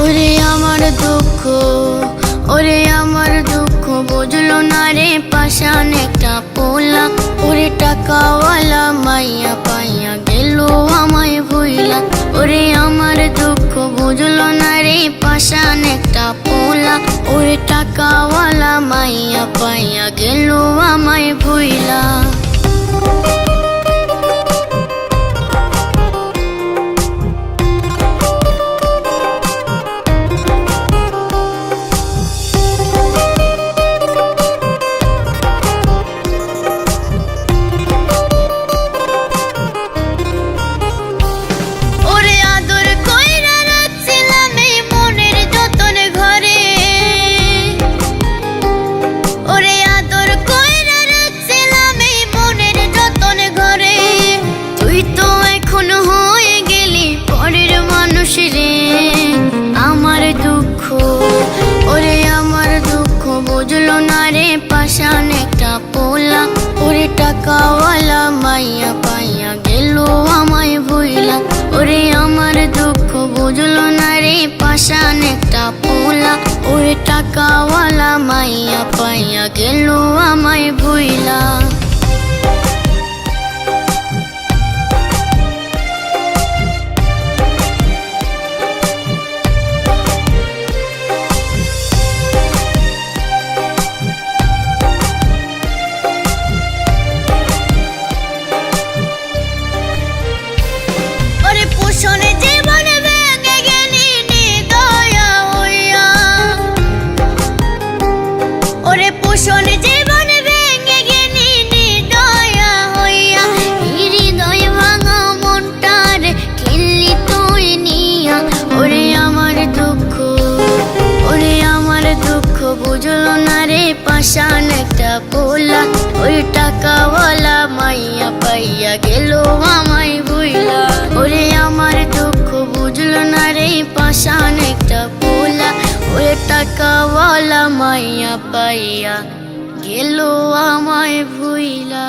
ওরে আমার দুঃখ, ওরে আমার দুঃখ বুঝলো না রে পাষাণ একটা পোলা। ওরে টাকাওয়ালা মাইয়া পাইয়া গেল আমায় ভুইলা। ওরে আমার দুঃখ বুঝলো না রে পাষাণ একটা পোলা। ওরে টাকাওয়ালা মাইয়া পাইয়া গেল আমায় ভুইলা। আমার দুঃখ, ওরে আমার দুঃখ বুঝলো না রে পাষাণ একটা পোলা। ওরে টাকাওয়ালা মাইয়া পাইয়া গেল আমায় ভুইলা। ওরে আমার দুঃখ বুঝলো না রে পাষাণ একটা পোলা। ওরে টাকাওয়ালা মাইয়া পাইয়া গেল আমায় ভুইলা। বুঝলো না রে পাষাণ একটা পোলা। ওই টাকাওয়ালা মাইয়া পাইয়া গেল আমায় ভুইলা। ওরে আমার দুঃখ বুঝলো না রে পাষাণ একটা পোলা। ওই টাকাওয়ালা মাইয়া পাইয়া গেল আমায় ভুইলা।